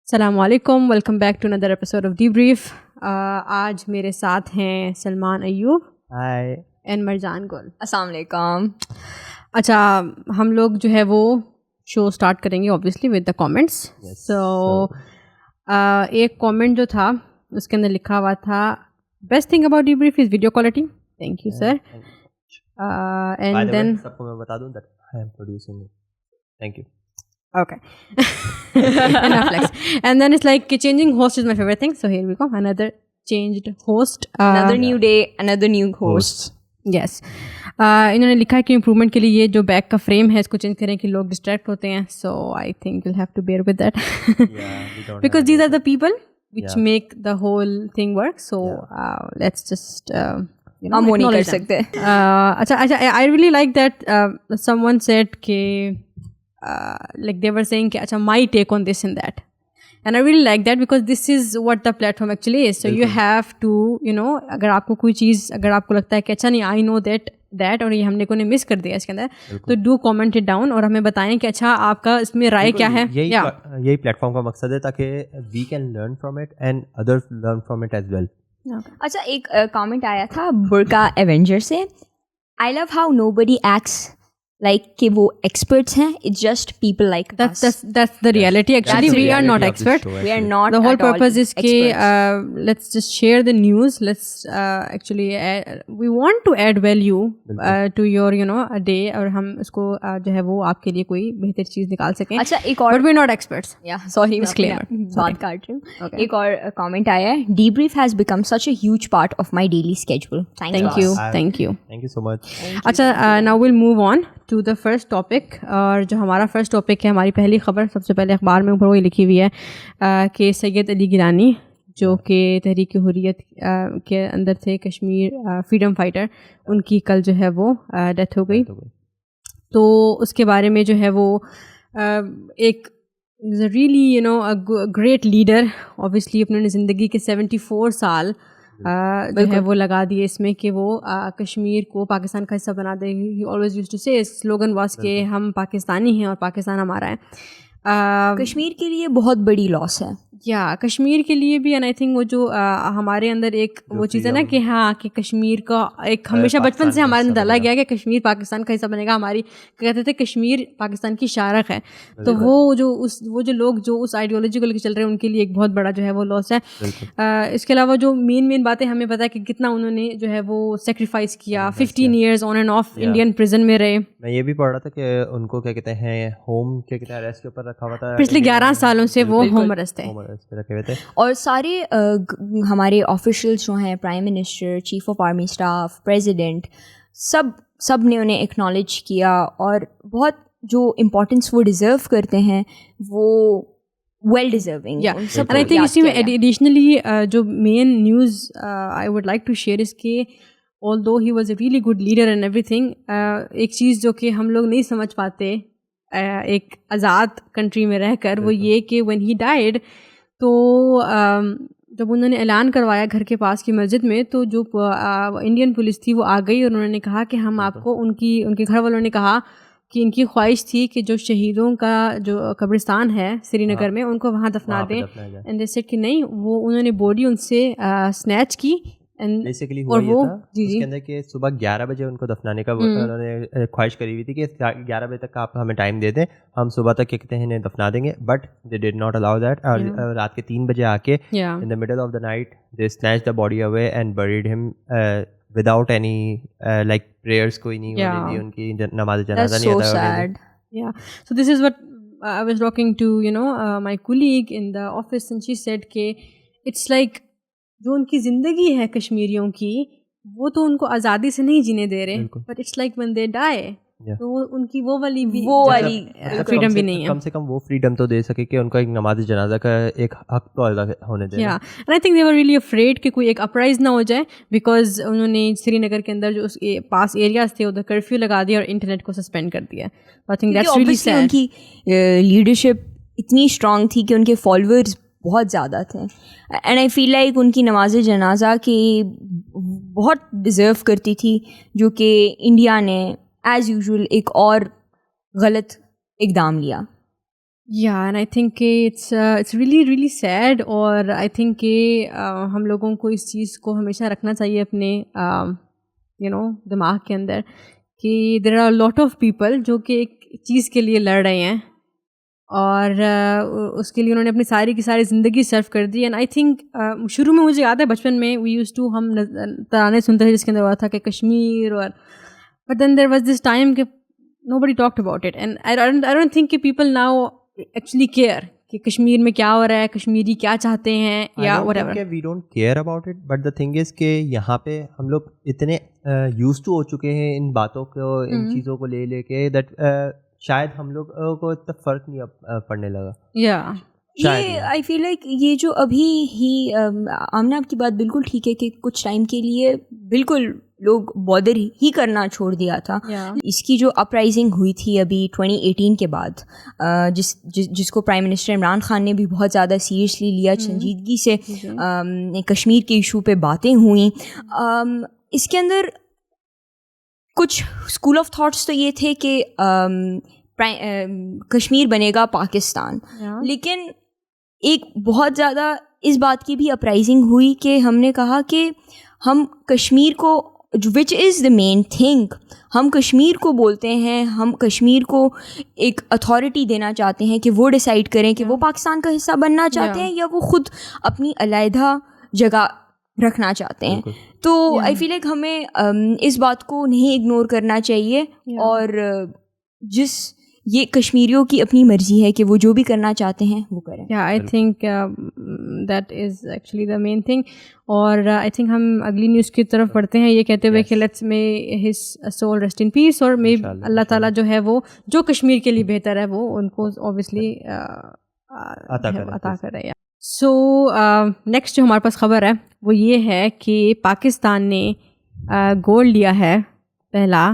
السلام علیکم، welcome back to another episode of the brief. آج میرے ساتھ ہیں سلمان ایوب ہائے اینڈ مرجان گل. السلام علیکم. اچھا، ہم لوگ جو ہے وہ شو اسٹارٹ کریں گے اوبیسلی ود دا کامنٹس. سو ایک کامنٹ جو تھا اس کے اندر لکھا ہوا تھا best thing about the brief is video quality. Thank you sir. And then سب کو میں بتا دوں that I am producing it. Thank you. Okay. Enough flex. And then it's like changing host is my favorite thing. So here we go. Another changed host. Another new day, another new host. Yes. انہوں نے لکھا ہے کہ improvement کے لیے یہ جو back کا فریم ہے اس کو چینج کریں کہ لوگ ڈسٹریکٹ ہوتے ہیں. So I think we'll have to bear with that. Because these are the people which make the whole thing work. So let's just ہم وہ نہیں کر سکتے. اچھا, I really like that someone said کہ like they were saying کہ اچھا my take on this and that, and I really like that because this is what the platform actually is. So you have to اگر آپ کو کوئی چیز اگر آپ کو لگتا ہے کہ اچھا نہیں I know that اور یہ ہم نے کو نے مس کر دیا اس کے اندر تو do comment it down اور ہمیں بتائیں کہ اچھا آپ کا اس میں رائے کیا ہے. یہی پلیٹ فارم کا مقصد ہے تاکہ we can learn from it and others learn from it as well. اچھا, ایک کامنٹ آیا تھا برکا ایونجر سے. I love how nobody acts like کہ وہ ایکسپرٹس ہیں. It's just people like us. That's the reality. Actually, we are not expert. We are not. The whole purpose is کہ let's just share the news. Let's actually we want to add value to your a day اور ہم اس کو جو ہے وہ آپ کے لیے کوئی بہتر چیز نکال سکیں. اچھا, ایک اور but we're not experts. Yeah, sorry, بات کاٹ رہی ہوں. ایک اور کامنٹ آیا ہے. Debrief has become such a huge part of my daily schedule. Thank you. Thank you so much. اچھا, now we'll move on to the first topic. اور جو ہمارا فرسٹ ٹاپک ہے, ہماری پہلی خبر سب سے پہلے اخبار میں اوپر وہی لکھی ہوئی ہے کہ سید علی گیلانی جو کہ تحریک حریت کے اندر تھے, کشمیر فریڈم فائٹر, ان کی کل جو ہے وہ ڈیتھ ہو گئی. تو اس کے بارے میں جو ہے وہ ایک ریئلی گریٹ لیڈر. اوبیسلی انہوں نے زندگی کے 74 سال جو ہے وہ لگا دیے اس میں کہ وہ کشمیر کو پاکستان کا حصہ بنا دے. ہی آلویز یوز ٹو سے سلوگن واز کہ ہم پاکستانی ہیں اور پاکستان ہمارا ہے. کشمیر کے لیے بہت بڑی لاس ہے. یا کشمیر کے لیے بھی. اینڈ آئی تھنک وہ جو ہمارے اندر ایک وہ چیز ہے نا کہ ہاں کہ کشمیر کا ایک ہمیشہ بچپن سے ہمارے اندر ڈالا گیا کہ کشمیر پاکستان کا حصہ بنے گا. ہماری کہتے تھے کشمیر پاکستان کی شارخ ہے. تو وہ جو لوگ جو اس آئیڈیالوجی کو لے کے چل رہے ہیں ان کے لیے ایک بہت بڑا جو ہے وہ لاس ہے. اس کے علاوہ جو مین باتیں ہمیں پتہ ہے کہ کتنا انہوں نے جو ہے وہ سیکریفائس کیا. 15 years on and of Indian person میں رہے. میں یہ بھی پڑھ رہا تھا کہ ان کو کیا کہتے ہیں ہوم کیا کہتے ہیں اریسٹ کے اوپر رکھا ہوا تھا. پچھلے 11 سالوں سے وہ ہوم اریسٹ ہے. اور سارے ہمارے آفیشلس جو ہیں, prime minister, chief of army staff, president, سب نے انہیں ایکنالج کیا اور بہت جو امپورٹنس وہ ڈیزرو کرتے ہیں وہ well deserving. And I think اسی میں ایڈیشنلی جو main news I would like to share اس کے although he was a really good leader and everything, ایک چیز جو کہ ہم لوگ نہیں سمجھ پاتے ایک آزاد کنٹری میں رہ کر, وہ یہ کہ when he died تو جب انہوں نے اعلان کروایا گھر کے پاس کی مسجد میں تو جو انڈین پولیس تھی وہ آ گئی اور انہوں نے کہا کہ ہم آپ کو ان کے گھر والوں نے کہا کہ ان کی خواہش تھی کہ جو شہیدوں کا جو قبرستان ہے سری نگر میں ان کو وہاں دفنا دیں. اینڈ دے سیڈ کہ نہیں, وہ انہوں نے باڈی ان سے سنیچ کی. بیسیکلی ہوا یہ تھا اس کے اندر کہ صبح 11 بجے ان کو دفنانے کا انہوں نے خواہش کری ہوئی تھی کہ 11 بجے تک آپ ہمیں ٹائم دے دیں, ہم صبح تک کیا کہتے ہیں انہیں دفنا دیں گے. But they did not allow that. اور رات کے 3 بجے آ کے in the middle of the night they snatch the body away and buried him without any like prayers. کوئی نہیں ہونے دی ان کی نماز جنازہ نہیں ادا. Yeah, so this is what I was talking to my colleague in the office and she said کہ it's like جو ان کی زندگی ہے کشمیریوں کی وہ تو ان کو آزادی سے نہیں جینے دے رہے, but it's like when they die تو ان کی وہ والی فریڈم بھی نہیں ہے. کم سے کم وہ فریڈم تو دے سکے کہ ان کا ایک نماز جنازہ کا ایک حق تو ادا ہونے دے. And I think they were really afraid کہ کوئی ایک اپرائز نہ ہو جائے because انہوں نے سری نگر کے اندر جو اس پاس ایریاز تھے ادھر کرفیو لگا دیا اور انٹرنیٹ کو سسپینڈ کر دیا. I think that's really sad. ان کی لیڈرشپ اتنی اسٹرانگ تھی کہ ان کے فالوورز بہت زیادہ تھے. اینڈ آئی فیل لائک ان کی نماز جنازہ کی بہت ڈیزرو کرتی تھی, جو کہ انڈیا نے ایز یوزول ایک اور غلط اقدام لیا. Yeah, and I think کہ it's really really sad, اور I think کہ ہم لوگوں کو اس چیز کو ہمیشہ رکھنا چاہیے اپنے دماغ کے اندر کہ there are a lot of people جو کہ ایک چیز کے لیے لڑ رہے ہیں اور اس کے لیے انہوں نے اپنی ساری کی ساری زندگی صرف کر دی. اینڈ آئی تھنک شروع میں مجھے یاد ہے بچپن میں وی یوز ٹو ہم ترانے سنتے تھے جس کے اندر ہوا تھا کہ کشمیر اور but then there was this time کہ nobody talked about it. And I don't think کہ پیپل ناؤ ایکچولی کیئر کہ کشمیر میں کیا ہو رہا ہے, کشمیری کیا چاہتے ہیں یا whatever. We don't care about it, but the thing is کہ یہاں پہ ہم لوگ اتنے یوز ٹو ہو چکے ہیں ان باتوں کو, ان چیزوں کو لے کے دیٹ شاید ہم لوگ کو اتنا فرق نہیں پڑنے لگا. یہ آئی فیل لائک یہ جو ابھی ہی آمنہ آپ کی بات بالکل ٹھیک ہے کہ کچھ ٹائم کے لیے بالکل لوگ بادر ہی کرنا چھوڑ دیا تھا. اس کی جو اپرائزنگ ہوئی تھی ابھی 2018 کے بعد, جس کو پرائم منسٹر عمران خان نے بھی بہت زیادہ سیریسلی لیا, سنجیدگی سے کشمیر کے ایشو پہ باتیں ہوئیں, اس کے اندر کچھ اسکول آف تھاٹس تو یہ تھے کہ کشمیر بنے گا پاکستان, لیکن ایک بہت زیادہ اس بات کی بھی اپرائزنگ ہوئی کہ ہم نے کہا کہ ہم کشمیر کو, وچ از دا مین تھنگ, ہم کشمیر کو بولتے ہیں, ہم کشمیر کو ایک اتھارٹی دینا چاہتے ہیں کہ وہ ڈیسائیڈ کریں کہ وہ پاکستان کا حصہ بننا چاہتے ہیں یا وہ خود اپنی علیحدہ جگہ رکھنا چاہتے ہیں. تو آئی فیل لائک ہمیں اس بات کو نہیں اگنور کرنا چاہیے, اور جس یہ کشمیریوں کی اپنی مرضی ہے کہ وہ جو بھی کرنا چاہتے ہیں وہ کریں. I think that is actually the main thing. اور آئی تھنک ہم اگلی نیوز کی طرف بڑھتے ہیں یہ کہتے ہوئے کہ let's may his soul rest in peace, اور مے اللہ تعالیٰ جو ہے وہ جو کشمیر کے لیے بہتر ہے وہ ان کو اوبیسلی عطا کرے. سو نیکسٹ جو ہمارے پاس خبر ہے وہ یہ ہے کہ پاکستان نے گولڈ لیا ہے پہلا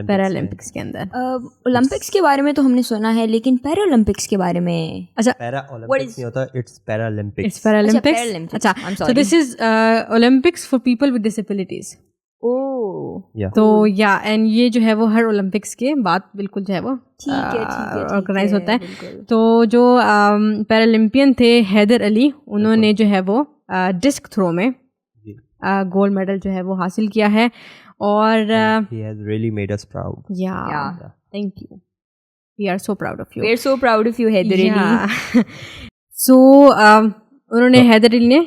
پیرالمپکس کے اندر. اولمپکس کے بارے میں تو ہم نے سنا ہے, لیکن پیرالمپکس کے بارے میں اچھا پیرا اولمپکس نہیں ہوتا, اٹس پیرالمپکس. It's Paralympics. اچھا, so this is Olympics for people with disabilities. تو یا اینڈ یہ جو ہے وہ ہر اولمپکس کے بعد بالکل جو ہے وہ آرگنائز ہوتا ہے. تو جو پیرالمپین تھے حیدر علی, انہوں نے جو ہے وہ ڈسک تھرو میں گولڈ میڈل جو ہے وہ حاصل کیا ہے. اور he has really made us proud. Yeah. Thank you. We are so proud of you. We are so proud of you, Hyder Ali. So انہوں نے حیدر علی نے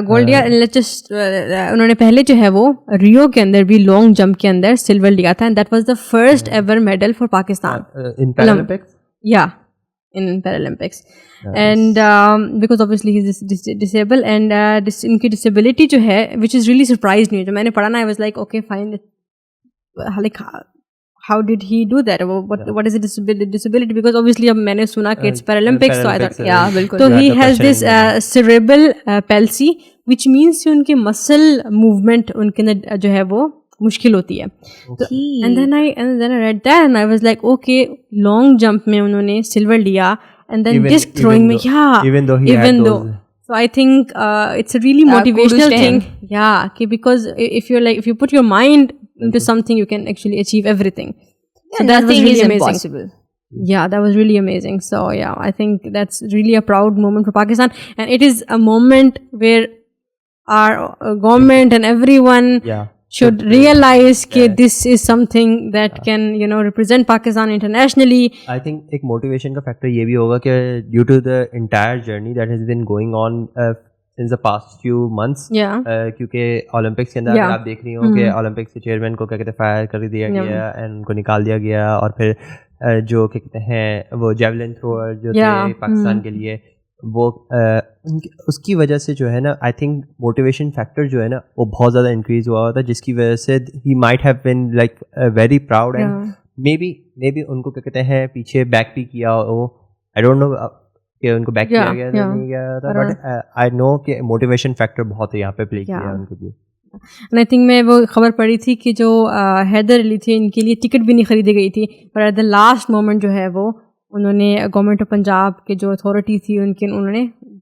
گولڈ لیا. انہوں نے پہلے جو ہے وہ ریو کے اندر بھی لانگ جمپ کے اندر سلور لیا تھا, and that was the first ever medal for Pakistan. In Paralympics? Yeah, in Paralympics. And because obviously he is disabled, and ان کی disability جو ہے which is really surprised me. جو میں نے پڑھا نا I was like okay fine, like how did he do that? What is a disability? Because obviously اب میں نے سنا کہ it's Paralympics, so I thought yeah بالکل. So he has this cerebral palsy which means کہ ان کے muscle movement ان کے اندر جو ہے وہ مشکل ہوتی ہے. And then I read that and I was like okay, long jump میں انہوں نے سلور لیا, and then disc throwing میں even though so I think it's a really motivational thing. Yeah, okay, because if you put your mind into something you can actually achieve everything. So that was really amazing. Impossible. Yeah, that was really amazing. So yeah, I think that's really a proud moment for Pakistan, and it is a moment where our government and everyone should realize that this is something that can represent Pakistan internationally. I think ایک motivation کا factor یہ بھی ہوگا کہ due to the entire journey that has been going on since the past few months, کیونکہ Olympics کے اندر آپ دیکھ رہی ہوں کہ اولمپکس کے چیئرمین کو کیا کہتے ہیں فائر کر دیا گیا اینڈ ان کو نکال دیا گیا, اور پھر جو کیا کہتے ہیں وہ جیولن تھروور جو تھے پاکستان کے لیے, وہ اس کی وجہ سے جو ہے نا آئی تھنک موٹیویشن فیکٹر جو ہے نا وہ بہت زیادہ انکریز ہوا تھا, جس کی وجہ سے ہی might have been like very proud, and may be ان کو کیا کہتے ہیں پیچھے بیک بھی کیا وہ, آئی ڈونٹ نو کہ ان کو بیک کیا گیا نہیں گیا تھا, بٹ آئی نو کہ موٹیویشن فیکٹر بہت یہاں پہ پلے کیا ان کے لیے. آئی تھنک میں وہ خبر پڑھی تھی کہ جو حیدر علی تھے ان کے لیے ٹکٹ بھی نہیں خریدی گئی تھی, پر ایٹ دا لاسٹ مومنٹ جو ہے وہ انہوں نے گورنمنٹ آف پنجاب کے جو اتھارٹی تھی انہوں نے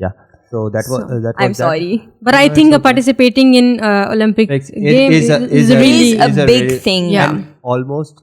Yeah, so that was I'm sorry, but I think participating in Olympic game is really a big thing. Yeah, almost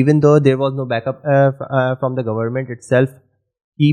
even though there was no backup from the government itself, he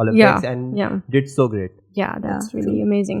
Olympics and did so great. Yeah, that's really amazing.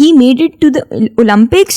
he made it to the Olympics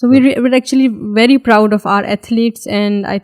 So we're actually very proud of our athletes, and I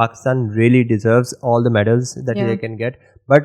Pakistan really deserves all the medals that they can get. But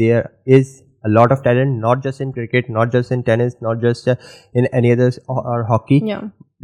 there is a lot of talent, not just in cricket, not just in tennis, not just in any other or hockey.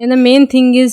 And the main thing is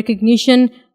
recognition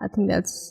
I think that's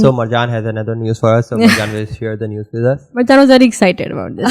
so Marjan has another news for us, so Marjan will share the news with us. Marjan was very excited about this.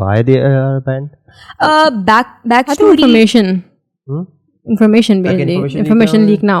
why they are banned? Back story information basically, information leak now,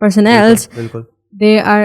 personnels, they are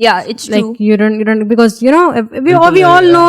Yeah, it's true. Like you don't because you know we all know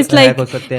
it's like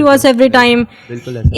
to us every time.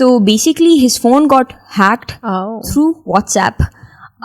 So basically his phone got hacked through WhatsApp.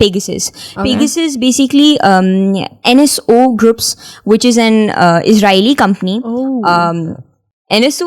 Pegasus. Pegasus basically NSO Groups, which is an Israeli company. NSO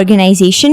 organization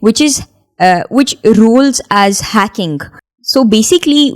which rules as hacking. So basically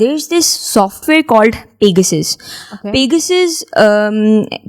There's this software called Pegasus.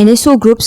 NSO Groups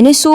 NSO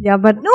Yeah, but no,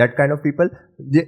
that kind of people.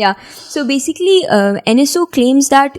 Yeah, so basically NSO claims that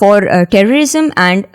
for terrorism and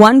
1.40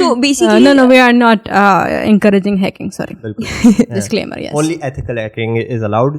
So basically no we are not encouraging hacking, sorry. Disclaimer, yes. Only ethical hacking is allowed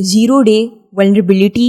0 day vulnerability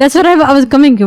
that's what I was coming to.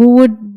who would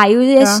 iOS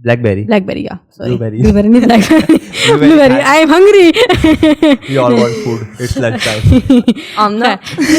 Blackberry, yeah. Sorry. Blueberry, not Blackberry. Blueberry. I am hungry. We all want food. It's lunchtime.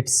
it's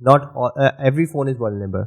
not every phone is vulnerable.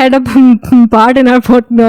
had a part in our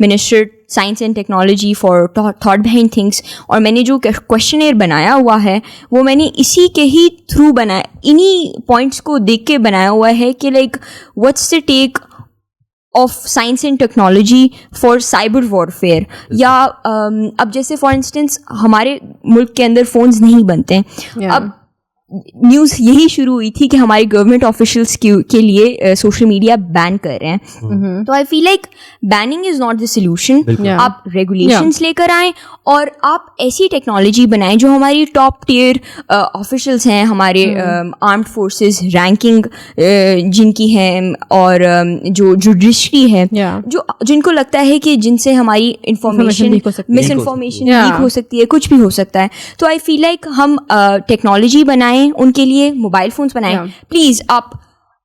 minister science and technology for thought behind things, اور میں نے جو کویشچنیئر بنایا ہوا ہے وہ میں نے اسی کے ہی تھرو بنایا, انہی پوائنٹس کو دیکھ کے بنایا ہوا ہے کہ like what's the take of science and technology for cyber warfare. یا اب جیسے فار انسٹنس ہمارے ملک کے اندر فونز نہیں بنتے ہیں, اب نیوز یہی شروع ہوئی تھی کہ ہماری گورنمنٹ آفیشلس کے لیے سوشل میڈیا بین کر رہے ہیں. تو I feel like banning is not the solution. آپ ریگولیشنس لے کر آئیں اور آپ ایسی ٹیکنالوجی بنائیں جو ہماری ٹاپ ٹیئر آفیشلس ہیں, ہمارے آرمڈ فورسز رینکنگ جن کی ہیں, اور جو جوڈیشری ہے, جو جن کو لگتا ہے کہ جن سے ہماری انفارمیشن مس انفارمیشن لیک ہو سکتی ہے, کچھ بھی ہو سکتا ہے. تو آئی فیل لائک ہم ٹیکنالوجی بنائیں, ان کے لیے موبائل فونس بنائیں. پلیز آپ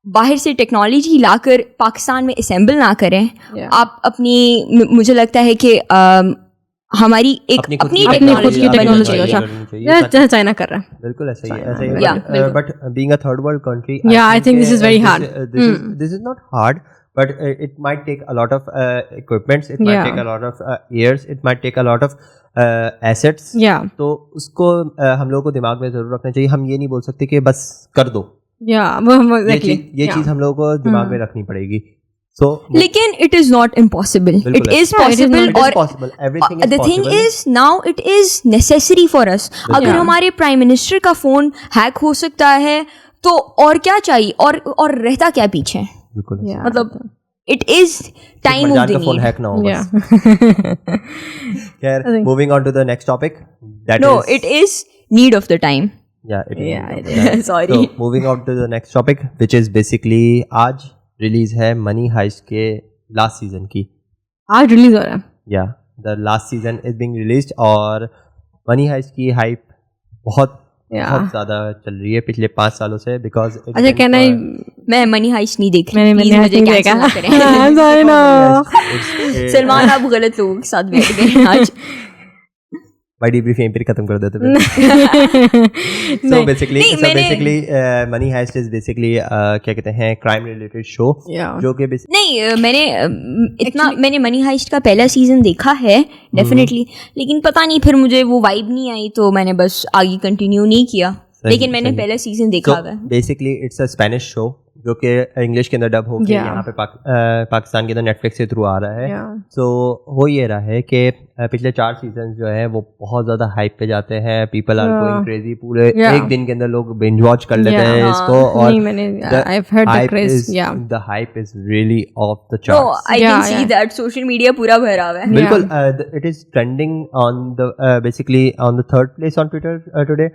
باہر سے ٹیکنالوجی لا کر پاکستان میں اسمبل نہ کریں. آپ اپنی, مجھے لگتا ہے کہ ہماری ایک اپنی ٹیکنالوجی جیسے چائنا کر رہا ہے. بالکل ایسا ہی ہے, but being a third world country, I think this is very hard. This is not hard, but it might take a lot of equipments, it might take a lot of years, it might take a lot of assets. تو اس کو ہم لوگوں کو دماغ میں ضرور رکھنا چاہیے. ہم یہ نہیں بول سکتے کہ بس کر دو, یہ چیز ہم لوگوں کو دماغ میں رکھنی پڑے گی. لیکن it is not impossible, it is possible. اور the thing is now it is necessary for us. اگر ہمارے پرائم منسٹر کا فون ہیک ہو سکتا ہے تو اور کیا چاہیے, اور رہتا کیا پیچھے, مطلب it is time of the need. Moving on to the next topic. It is need of the time. It is. Sorry. So moving on to the next topic, which is basically آج release ہے منی highest کے last season کی. آج release ہو رہا ہے. The last season is being released, اور منی highest کی hype بہت زیادہ چل رہی ہے پچھلے 5 سالوں سے. بیکاز اچھا کہنا ہے میں منی ہائسٹ نہیں دیکھ سلمان, آپ غلط لوگوں کے ساتھ بیٹھ گئے آج. بائی ڈیبریف یہیں پھر ختم کر دیتے ہیں. So basically money highest is basically کیا کہتے ہیں کرائم ریلیٹڈ شو, جو کہ نہیں, میں نے منی ہائسٹ کا پہلا سیزن دیکھا ہے ڈیفینیٹلی, لیکن پتہ نہیں پھر مجھے وہ وائب نہیں آئی تو میں نے بس آگے کنٹینیو نہیں کیا, لیکن میں نے پہلا سیزن دیکھا ہوا ہے. بیسکلی اٹس اے اسپینش شو جو کہ انگلش کے اندر ڈب ہو کے یہاں پہ پاکستان کے اندر نیٹ فلکس کے تھرو آ رہا ہے. سو ہو یہ رہا ہے کہ پچھلے 4 سیزنز جو ہیں وہ بہت زیادہ ہائپ پہ جاتے ہیں. پیپل آر گوئنگ کریزی, پورے ایک دن کے اندر لوگ بنج واچ کر لیتے ہیں اس کو, اور the hype is really off the charts. No, I can see that social media پورا بھرا ہوا ہے. بالکل, it is trending on the basically on the 3rd place on Twitter today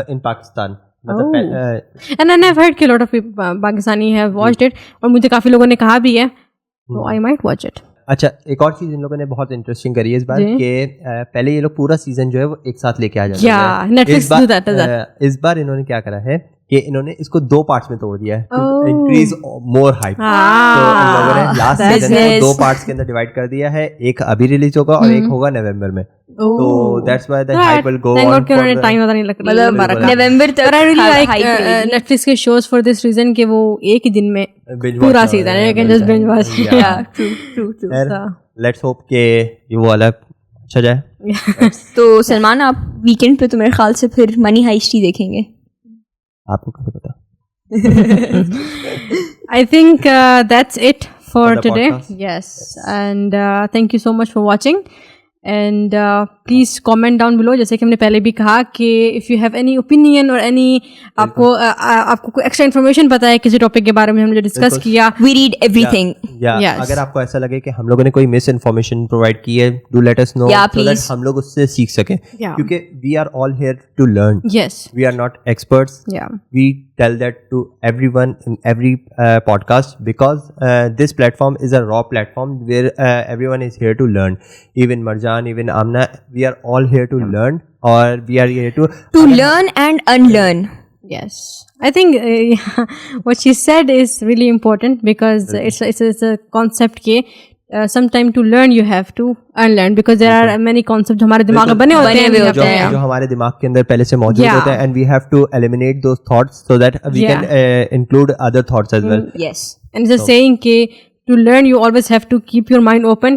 in Pakistan. And then I've heard کہ lot of Pakistani have watched it, اور مجھے کافی لوگوں نے کہا بھی ہے, so I might watch it. اچھا, ایک اور چیز ان لوگوں نے بہت انٹرسٹنگ کری ہے اس بار, کہ پہلے یہ لوگ پورا سیزن جو ہے وہ ایک ساتھ لے کے آ جاتے ہیں. اس بار انہوں نے کیا کرا ہے کہ انہوں نے اس کو 2 پارٹس میں توڑ دیا ہے, انکریز مور ہائپ. تو ان لوگوں نے لاسٹ سیزن کو 2 پارٹس کے اندر ڈیوائڈ کر دیا ہے, ایک ابھی ریلیز ہوگا اور ایک ہوگا نومبر میں. تو that's why the hype will go on for time پتہ نہیں لگتا, مطلب نومبر تک. I really like Netflix کے shows for this reason کہ وہ ایک ہی دن میں پورا سیزن ہے, you can just binge watch. True. Let's hope کہ یہ وہ والا اچھا جائے. تو سلمان, آپ ویکینڈ پہ تو میرے خیال سے پھر منی ہائسٹ ہی دیکھیں گے. آپ کو کیسے پتا؟ I think that's it for today. Yes, and thank you so much for watching. And please comment down below, جیسے کہ ہم نے پہلے بھی کہا کہ if you have any opinion or any آپ کو کوئی ایکسٹرا انفارمیشن پتا ہے کسی ٹاپک کے بارے میں ہم نے ڈسکس کیا, we read everything. اگر آپ کو ایسا لگے کہ ہم لوگوں نے کوئی مس انفارمیشن پرووائڈ کی ہے, do let us know so that ہم لوگ اس سے سیکھ سکیں, کیونکہ we are all here to learn. Yes, we are not experts. We tell that to everyone in every podcast, because this platform is a raw platform where everyone is here to learn. Even Marjan, even Amna, we are all here to learn, or we are here to learn and unlearn. Yes, I think what she said is really important, because it's a concept ke sometime to learn you have to unlearn, because there are many concepts ہمارے دماغ میں بنے ہوتے ہیں جو ہمارے دماغ کے اندر پہلے سے موجود ہوتے ہیں, and we have to eliminate those thoughts so that we can include other thoughts as well. Yes, and it's a saying کہ to learn you always have to keep your mind open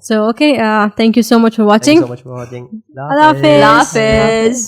So okay, thank you so much for watching. Thank you so much for watching. Allah Hafiz.